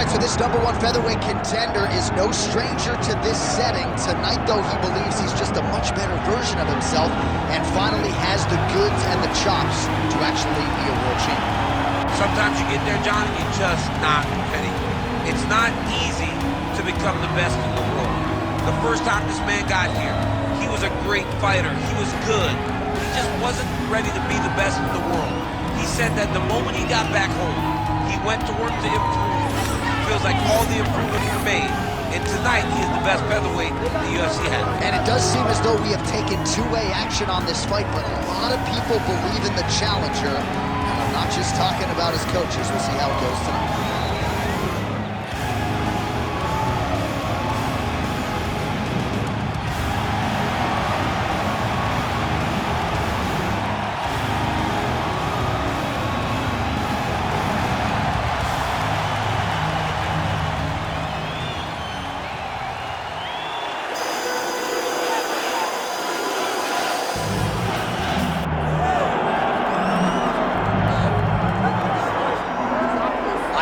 So this #1 featherweight contender is no stranger to this setting. Tonight, though, he believes he's just a much better version of himself and finally has the goods and the chops to actually be a world champion. Sometimes you get there, John, and you're just not ready. It's not easy to become the best in the world. The first time this man got here, he was a great fighter. He was good. He just wasn't ready to be the best in the world. He said that the moment he got back home, he went to work to improve. Feels like all the improvements were made, and tonight he is the best featherweight the UFC has. And it does seem as though we have taken two-way action on this fight, but a lot of people believe in the challenger, and I'm not just talking about his coaches. We'll see how it goes tonight.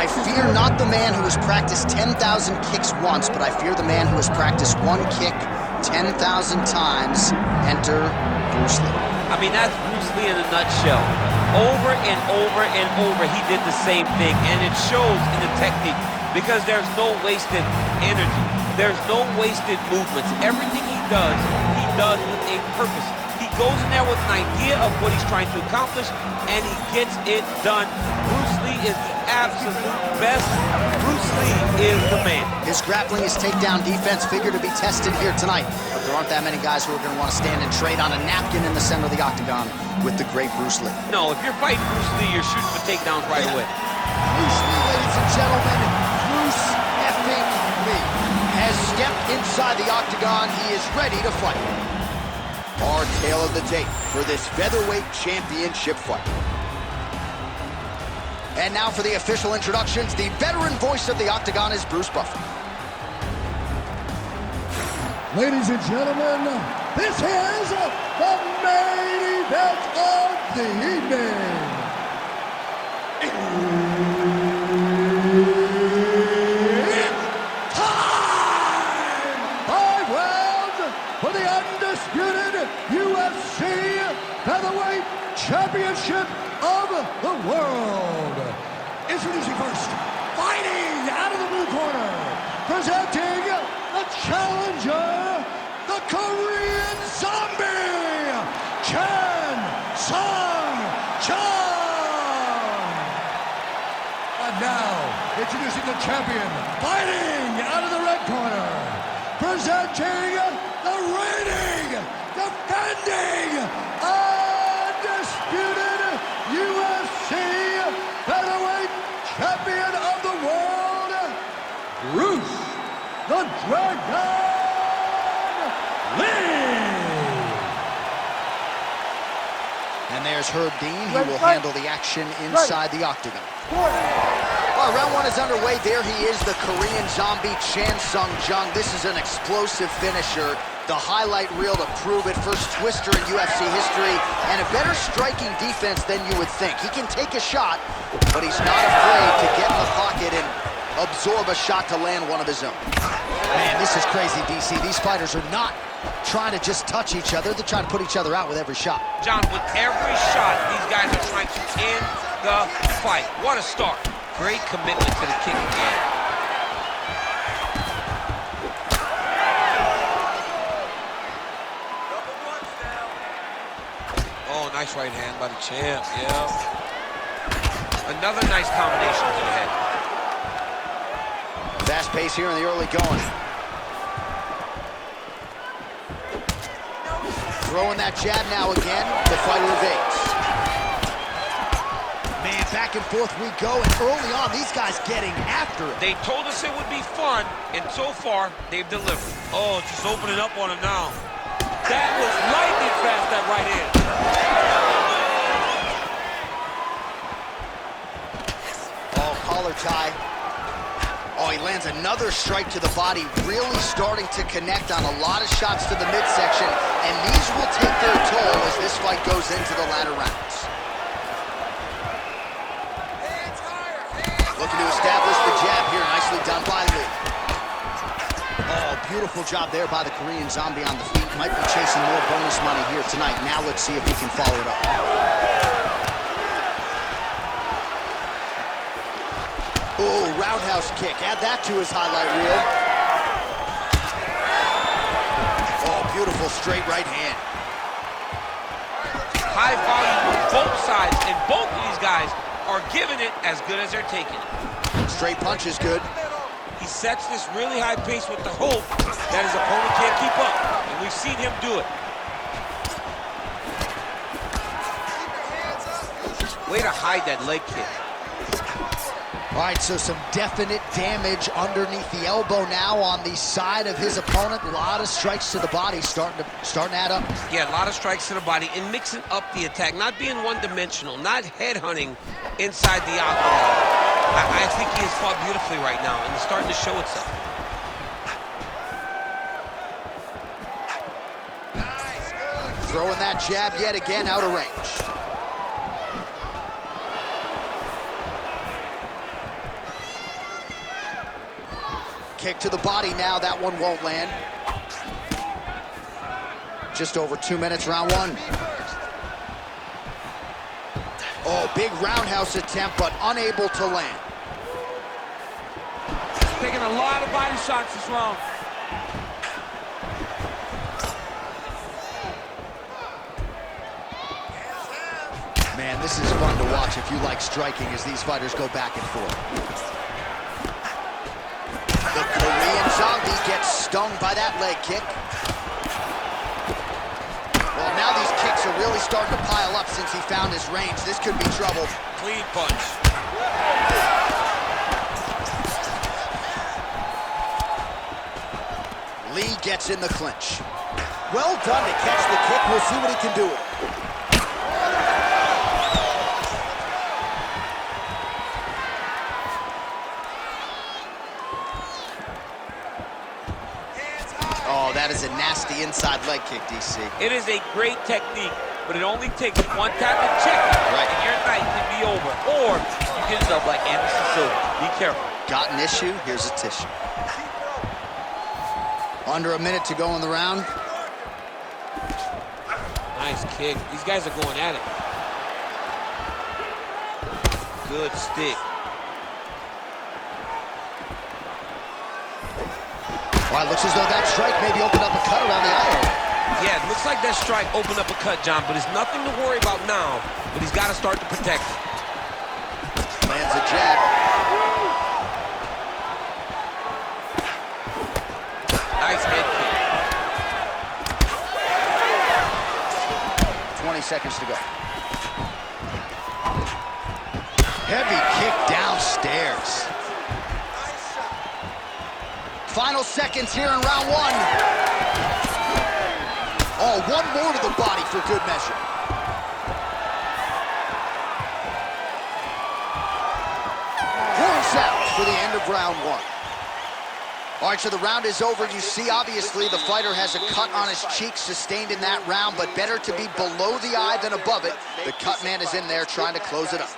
I fear not the man who has practiced 10,000 kicks once, but I fear the man who has practiced one kick 10,000 times. Enter Bruce Lee. I mean, that's Bruce Lee in a nutshell. Over and over and over, he did the same thing, and it shows in the technique because there's no wasted energy. There's no wasted movements. Everything he does with a purpose. He goes in there with an idea of what he's trying to accomplish, and he gets it done. Bruce Lee is the absolute best. Bruce Lee is the man. His grappling, his takedown defense figure to be tested here tonight, but there aren't that many guys who are going to want to stand and trade on a napkin in the center of the octagon with the great Bruce Lee. No, if you're fighting Bruce Lee, you're shooting for takedowns right away. Bruce Lee, ladies and gentlemen, Bruce effing Lee has stepped inside the octagon. He is ready to fight. Our tale of the tape for this featherweight championship fight. And now for the official introductions, the veteran voice of the octagon is Bruce Buffer. Ladies and gentlemen, this is the main event of the evening. It's time! 5 rounds for the undisputed UFC Featherweight Championship of the world. Introducing first, fighting out of the blue corner, presenting the challenger, the Korean Zombie, Chan Sung-Jung. And now, introducing the champion, fighting out of the red corner, presenting the reigning, defending, undisputed UFC Featherweight Champion of the world, Bruce the Dragon Lee. And there's Herb Dean. He will handle the action inside the octagon. Well, round 1 is underway. There he is, the Korean Zombie, Chan Sung-Jung. This is an explosive finisher. The highlight reel to prove it. First twister in UFC history, and a better striking defense than you would think. He can take a shot, but he's not afraid to get in the pocket and absorb a shot to land one of his own. Man, this is crazy, DC. These fighters are not trying to just touch each other. They're trying to put each other out with every shot. John, with every shot, these guys are trying to end the fight. What a start. Great commitment to the kicking game. Oh, nice right hand by the champ, yeah. Another nice combination to the head. Fast pace here in the early going. Throwing that jab now again. The fighter evades. Man, back and forth we go, and early on, these guys getting after it. They told us it would be fun, and so far, they've delivered. Oh, just opening up on him now. That was lightning fast, that right hand. collar tie. Oh, he lands another strike to the body, really starting to connect on a lot of shots to the midsection, and these will take their toll as this fight goes into the latter rounds. Looking to establish the jab here, nicely done by Lee. Oh, beautiful job there by the Korean Zombie on the feet. Might be chasing more bonus money here tonight. Now let's see if he can follow it up. Oh, roundhouse kick. Add that to his highlight reel. Oh, beautiful straight right hand. High volume on both sides, and both of these guys are giving it as good as they're taking it. Straight punch is good. He sets this really high pace with the hope that his opponent can't keep up, and we've seen him do it. Way to hide that leg kick. All right, so some definite damage underneath the elbow now on the side of his opponent. A lot of strikes to the body starting to add up. Yeah, a lot of strikes to the body and mixing up the attack, not being one-dimensional, not headhunting inside the octagon. I think he has fought beautifully right now, and it's starting to show itself. Throwing that jab yet again out of range. Kick to the body now, that one won't land. Just over 2 minutes, round one. Oh, big roundhouse attempt, but unable to land. Taking a lot of body shots this round. Man, this is fun to watch if you like striking as these fighters go back and forth. The Korean Zombie gets stung by that leg kick. Well, now these kicks are really starting to pile up since he found his range. This could be trouble. Clean punch. Lee gets in the clinch. Well done to catch the kick. We'll see what he can do with it. Oh, that is a nasty inside leg kick, DC. It is a great technique, but it only takes one time to check it, right, and your night can be over. Or you can end up like Anderson Silva. Be careful. Got an issue? Here's a tissue. Under a minute to go in the round. Nice kick. These guys are going at it. Good stick. Well, it looks as though that strike maybe opened up a cut around the eye. Yeah, it looks like that strike opened up a cut, John, but it's nothing to worry about now, but he's got to start to protect it. Lands a jab. Nice head kick. 20 seconds to go. Heavy kick downstairs. Final seconds here in round one. Oh, one more to the body for good measure. Points out for the end of round one. All right, so the round is over. You see, obviously, the fighter has a cut on his cheek sustained in that round, but better to be below the eye than above it. The cut man is in there trying to close it up.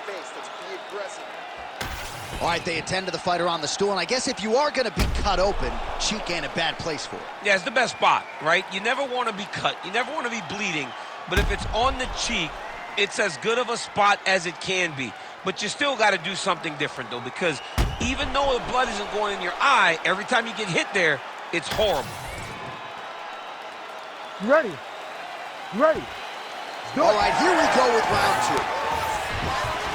All right, they attend to the fighter on the stool, and I guess if you are going to be cut open, cheek ain't a bad place for it. Yeah, it's the best spot, right? You never want to be cut. You never want to be bleeding. But if it's on the cheek, it's as good of a spot as it can be. But you still got to do something different, though, because even though the blood isn't going in your eye, every time you get hit there, it's horrible. You ready? You ready? All right, here we go with round two.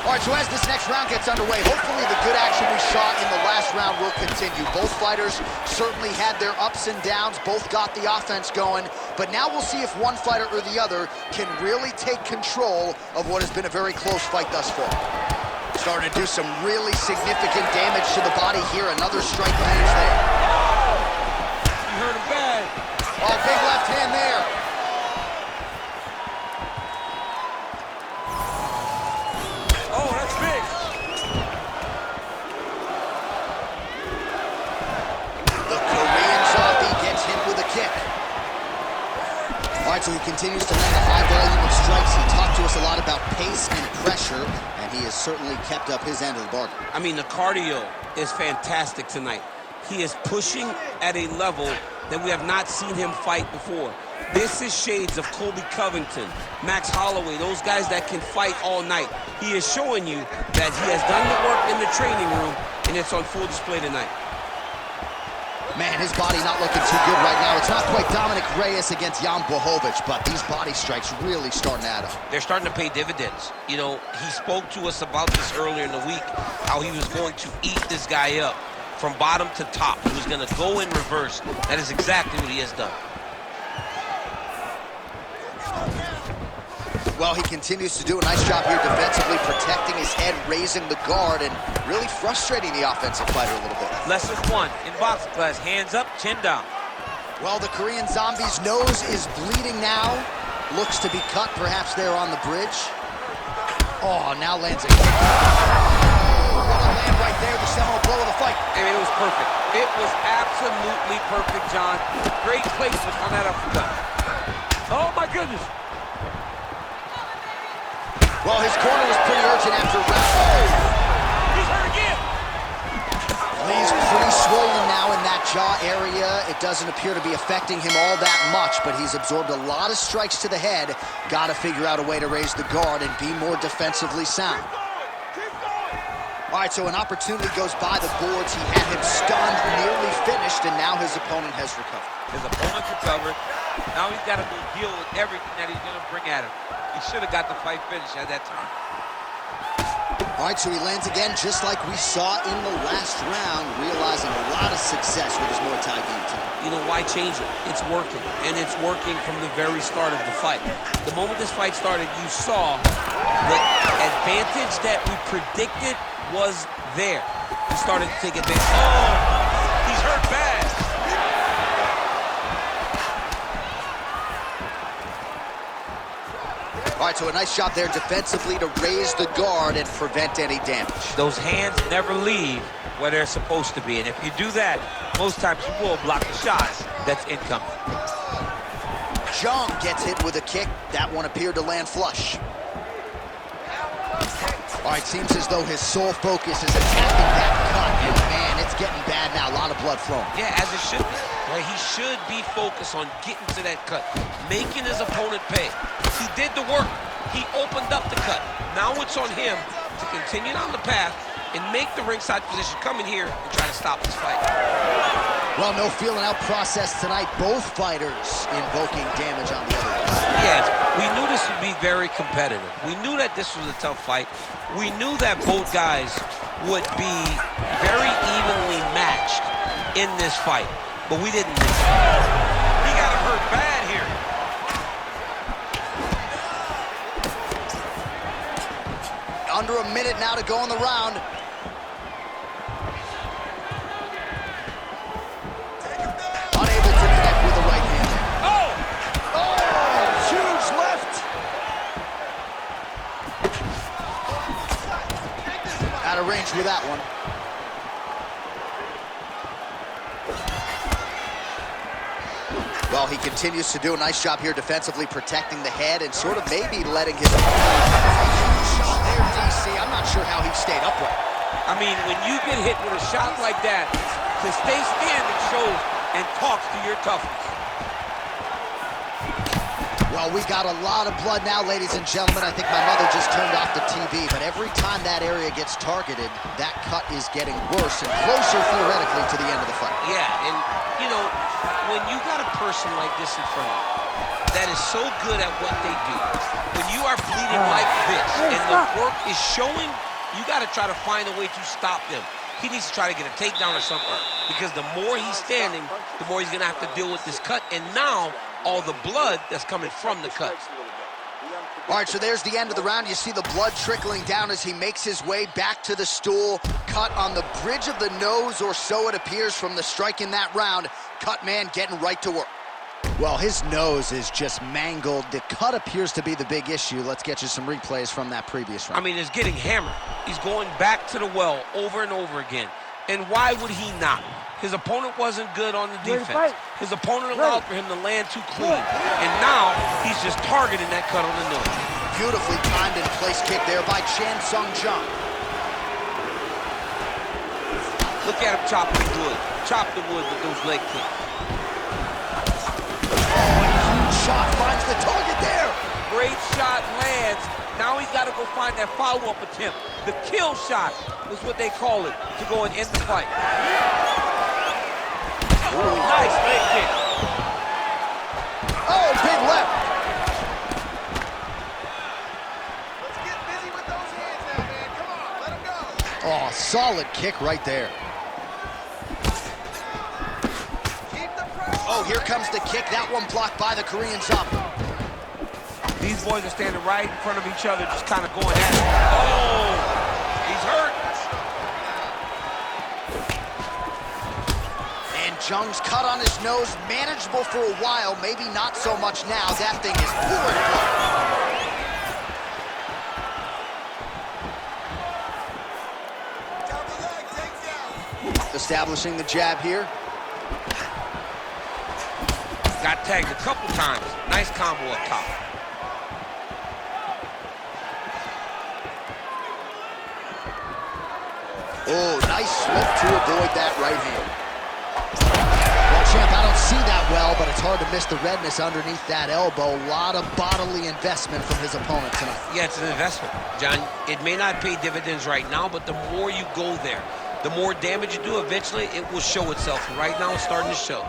All right, so as this next round gets underway, hopefully the good action we saw in the last round will continue. Both fighters certainly had their ups and downs, both got the offense going, but now we'll see if one fighter or the other can really take control of what has been a very close fight thus far. Starting to do some really significant damage to the body here. Another strike lands there. You heard him bad. Oh, big left hand there. continues to land a high volume of strikes. He talked to us a lot about pace and pressure, and he has certainly kept up his end of the bargain. I mean, the cardio is fantastic tonight. He is pushing at a level that we have not seen him fight before. This is shades of Colby Covington, Max Holloway, those guys that can fight all night. He is showing you that he has done the work in the training room, and it's on full display tonight. Man, his body not looking too good right now. It's not quite Dominic Reyes against Jan Blachowicz, but these body strikes really starting to add up. They're starting to pay dividends. You know, he spoke to us about this earlier in the week, how he was going to eat this guy up from bottom to top. He was going to go in reverse. That is exactly what he has done. Well, he continues to do a nice job here defensively, protecting his head, raising the guard, and really frustrating the offensive fighter a little bit. Lesson 1 in boxing class, hands up, chin down. Well, the Korean Zombie's nose is bleeding now. Looks to be cut, perhaps there on the bridge. Oh, now lands a kick. Oh, what a land right there, the seminal blow of the fight. I mean, it was perfect. It was absolutely perfect, John. Great placement on that uppercut. Oh, my goodness. Well, his corner was pretty urgent after round. He's hurt again. He's pretty swollen now in that jaw area. It doesn't appear to be affecting him all that much, but he's absorbed a lot of strikes to the head. Got to figure out a way to raise the guard and be more defensively sound. All right, so an opportunity goes by the boards. He had him stunned, nearly finished, and now his opponent has recovered. His opponent's recovered. Now he's got to go deal with everything that he's going to bring at him. He should have got the fight finished at that time. All right, so he lands again just like we saw in the last round, realizing a lot of success with his Muay Thai game tonight. You know, why change it? It's working, and it's working from the very start of the fight. The moment this fight started, you saw the advantage that we predicted was there. He started to take advantage. Oh, he's hurt bad. All right, so a nice job there defensively to raise the guard and prevent any damage. Those hands never leave where they're supposed to be, and if you do that, most times you will block the shots that's incoming. Jung gets hit with a kick. That one appeared to land flush. All right, seems as though his sole focus is attacking that cut, and man, it's getting bad now. A lot of blood flowing. Yeah, as it should be. Right? He should be focused on getting to that cut, making his opponent pay. He did the work. He opened up the cut. Now it's on him to continue down the path and make the ringside position, come in here and try to stop this fight. Well, no feeling out process tonight. Both fighters invoking damage on the other one. Yes, we knew this would be very competitive. We knew that this was a tough fight. We knew that both guys would be very evenly matched in this fight, but we didn't. He got him hurt bad here. Under a minute now to go in the round. Unable to connect with the right hand there. Oh! Oh, huge left. Out of range with that one. Well, he continues to do a nice job here defensively, protecting the head and sort of maybe letting his shot there, DC. I'm not sure how he stayed upright. I mean, when you get hit with a shot like that, to stay standing shows and talks to your toughness. Well, we got a lot of blood now, ladies and gentlemen. I think my mother just turned off the TV, but every time that area gets targeted, that cut is getting worse and closer, theoretically, to the end of the fight. Yeah, and, you know, when you got a person like this in front of you that is so good at what they do, when you are bleeding like this and the work is showing, you got to try to find a way to stop them. He needs to try to get a takedown or something, because the more he's standing, the more he's going to have to deal with this cut, and now all the blood that's coming from the cut. All right, so there's the end of the round. You see the blood trickling down as he makes his way back to the stool. Cut on the bridge of the nose, or so it appears from the strike in that round. Cut man getting right to work. Well, his nose is just mangled. The cut appears to be the big issue. Let's get you some replays from that previous round. I mean, it's getting hammered. He's going back to the well over and over again. And why would he not? His opponent wasn't good on the defense. His opponent allowed for him to land too clean. And now he's just targeting that cut on the nose. Beautifully timed and placed kick there by Chan Sung Jung. Look at him chop the wood. Chop the wood with those leg kicks. Huge shot finds the target there. Great shot lands. Now he's got to go find that follow-up attempt. The kill shot is what they call it, to go and end the fight. Ooh, nice leg kick. Oh, big left. Let's get busy with those hands now, man. Come on, let him go. Oh, solid kick right there. Keep the pressure. Oh, here comes the kick. That one blocked by the Korean Zombie. These boys are standing right in front of each other, just kind of going at it. Oh, he's hurt. And Jung's cut on his nose, manageable for a while, maybe not so much now. That thing is pouring blood. Down the leg, take down. Establishing the jab here. Got tagged a couple times. Nice combo up top. Oh, nice slip to avoid that right hand. Well, champ, I don't see that well, but it's hard to miss the redness underneath that elbow. A lot of bodily investment from his opponent tonight. Yeah, it's an investment, John. It may not pay dividends right now, but the more you go there, the more damage you do, eventually it will show itself. And right now it's starting to show.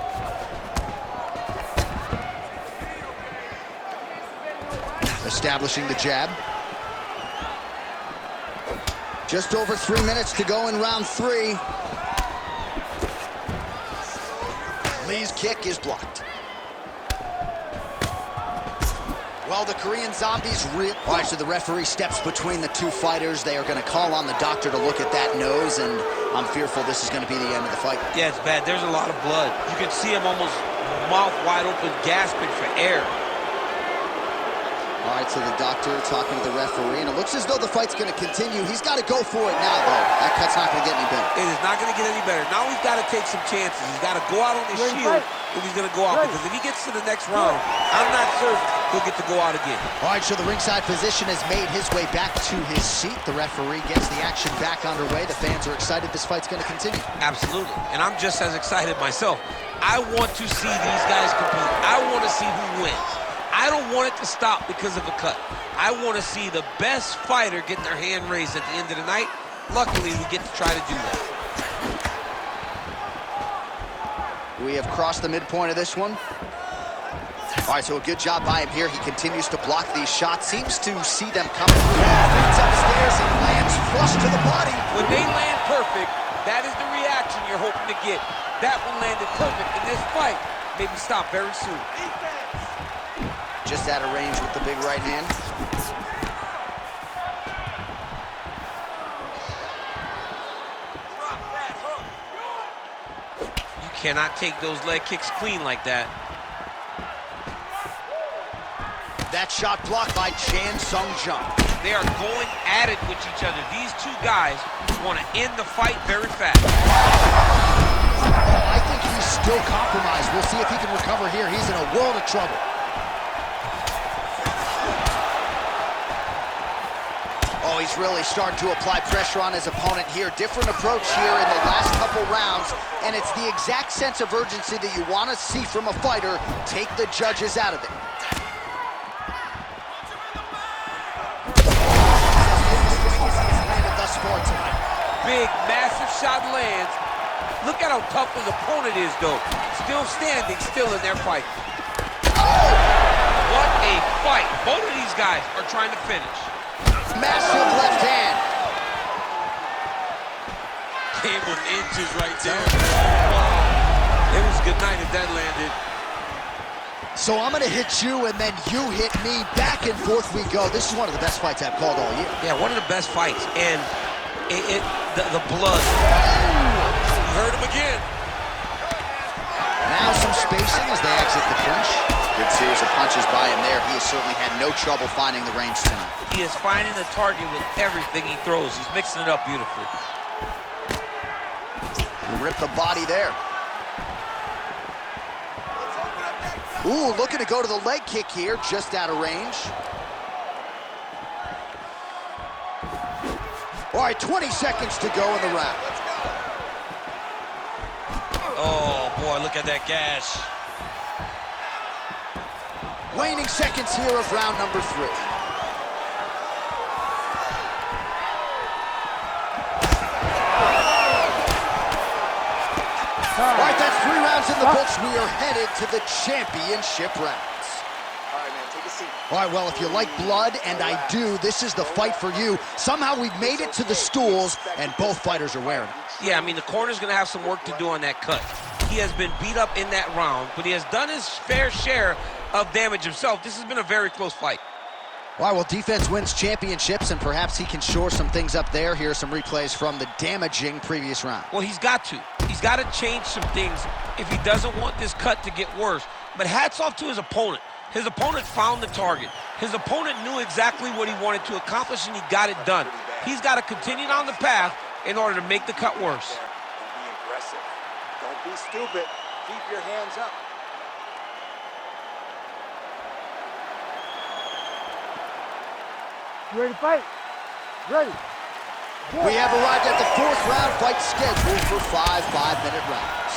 Establishing the jab. Just over 3 minutes to go in round 3. Lee's kick is blocked. Well, the Korean Zombies All right, so the referee steps between the two fighters. They are going to call on the doctor to look at that nose, and I'm fearful this is going to be the end of the fight. Yeah, it's bad. There's a lot of blood. You can see him almost mouth wide open, gasping for air. All right, so the doctor talking to the referee, and it looks as though the fight's going to continue. He's got to go for it now, though. That cut's not going to get any better. It is not going to get any better. Now he's got to take some chances. He's got to go out on his shield if he's going to go out, because if he gets to the next round, I'm not certain he'll get to go out again. All right, so the ringside physician has made his way back to his seat. The referee gets the action back underway. The fans are excited this fight's going to continue. Absolutely, and I'm just as excited myself. I want to see these guys compete. I want to see who wins. I don't want it to stop because of a cut. I want to see the best fighter getting their hand raised at the end of the night. Luckily, we get to try to do that. We have crossed the midpoint of this one. All right, so a good job by him here. He continues to block these shots. Seems to see them coming. Feet upstairs and lands flush to the body. When they land perfect, that is the reaction you're hoping to get. That one landed perfect in this fight. Maybe stop very soon. Just out of range with the big right hand. You cannot take those leg kicks clean like that. That shot blocked by Chan Sung Jung. They are going at it with each other. These two guys want to end the fight very fast. Oh, I think he's still compromised. We'll see if he can recover here. He's in a world of trouble. Oh, he's really starting to apply pressure on his opponent here. Different approach here in the last couple rounds, and it's the exact sense of urgency that you want to see from a fighter. Take the judges out of it. Big, massive shot lands. Look at how tough his opponent is, though. Still standing, still in their fight. What a fight. Both of these guys are trying to finish. Massive left hand. Came with inches right there. Wow. It was good night if that landed. So I'm going to hit you, and then you hit me. Back and forth we go. This is one of the best fights I've called all year. Yeah, one of the best fights. And the blood. You heard him again. Now some spacing as they exit the clinch. Good series of punches by him there. He has certainly had no trouble finding the range tonight. He is finding the target with everything he throws. He's mixing it up beautifully. Rip the body there. Ooh, looking to go to the leg kick here, just out of range. All right, 20 seconds to go in the round. Oh, boy, look at that gash. Waning seconds here of round number 3. All right, that's 3 rounds in the books. We are headed to the championship rounds. All right, man, take a seat. All right, well, if you like blood, and I do, this is the fight for you. Somehow we've made it to the stools, and both fighters are wearing it. Yeah, I mean, the corner's going to have some work to do on that cut. He has been beat up in that round, but he has done his fair share of damage himself. This has been a very close fight. All right, well, defense wins championships, and perhaps he can shore some things up there. Here are some replays from the damaging previous round. Well, he's got to. He's got to change some things if he doesn't want this cut to get worse. But hats off to his opponent. His opponent found the target. His opponent knew exactly what he wanted to accomplish, and he got it done. He's got to continue down the path in order to make the cut worse. Be aggressive. Don't be stupid. Keep your hands up. You ready to fight? Ready. We have arrived at the 4th round fight scheduled for 5 5-minute rounds.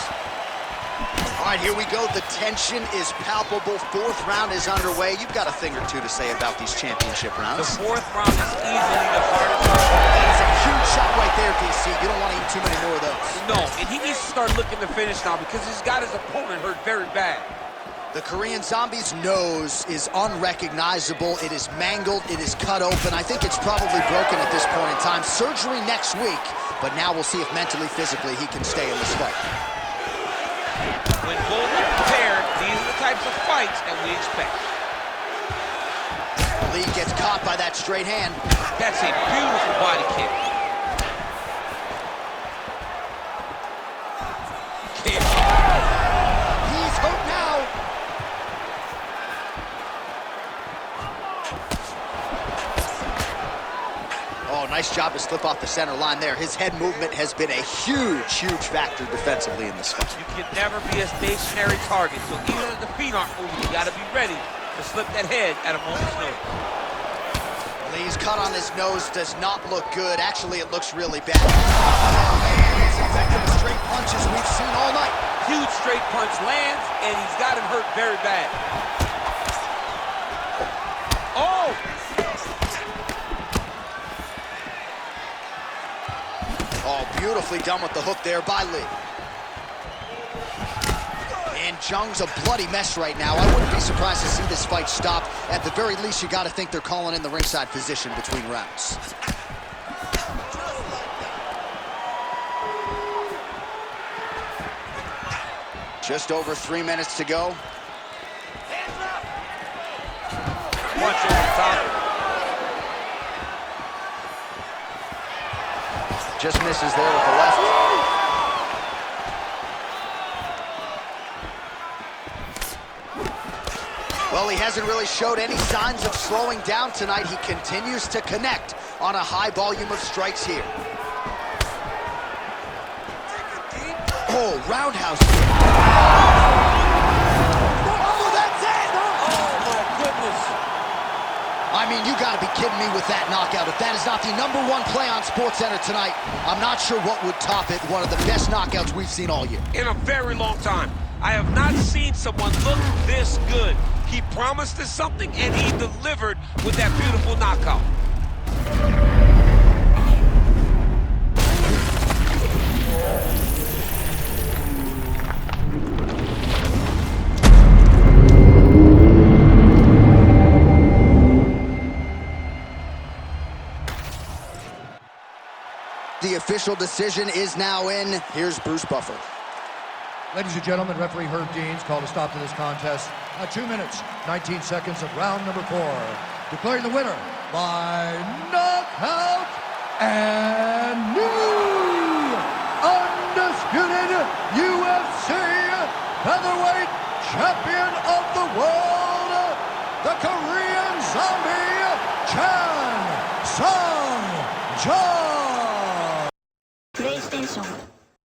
All right, here we go. The tension is palpable. 4th round is underway. You've got a thing or two to say about these championship rounds. The 4th round is easily the hardest. That's a huge shot right there, DC. You don't want to eat too many more of those. No, and he needs to start looking to finish now because he's got his opponent hurt very bad. The Korean Zombie's nose is unrecognizable. It is mangled. It is cut open. I think it's probably broken at this point in time. Surgery next week, but now we'll see if mentally, physically, he can stay in this fight. When both are prepared, these are the types of fights that we expect. Lee gets caught by that straight hand. That's a beautiful body kick. He's hurt now. Oh, nice job to slip off the center line there. His head movement has been a huge, huge factor defensively in this fight. You can never be a stationary target, so even if the feet aren't moving, you got to be ready to slip that head at a moment's notice. Lee's cut on his nose does not look good. Actually, it looks really bad. Oh, man, it's effective straight punches we've seen all night. Huge straight punch lands, and he's got him hurt very bad. Oh! Oh, beautifully done with the hook there by Lee. And Jung's a bloody mess right now. I wouldn't be surprised to see this fight stop. At the very least, you got to think they're calling in the ringside position between rounds. Just over 3 minutes to go. Punch over the top. Just misses there with the left. Well, he hasn't really showed any signs of slowing down tonight. He continues to connect on a high volume of strikes here. Oh, roundhouse. Oh, that's it! Oh, my goodness. I mean, you gotta be kidding me with that knockout. If that is not the #1 play on SportsCenter tonight, I'm not sure what would top it. One of the best knockouts we've seen all year. In a very long time. I have not seen someone look this good. He promised us something, and he delivered with that beautiful knockout. The official decision is now in. Here's Bruce Buffer. Ladies and gentlemen, referee Herb Dean's called a stop to this contest at 2 minutes, 19 seconds of round number 4. Declaring the winner by knockout and new undisputed UFC featherweight champion of the world, the Korean Zombie, Chan Sung Jung. PlayStation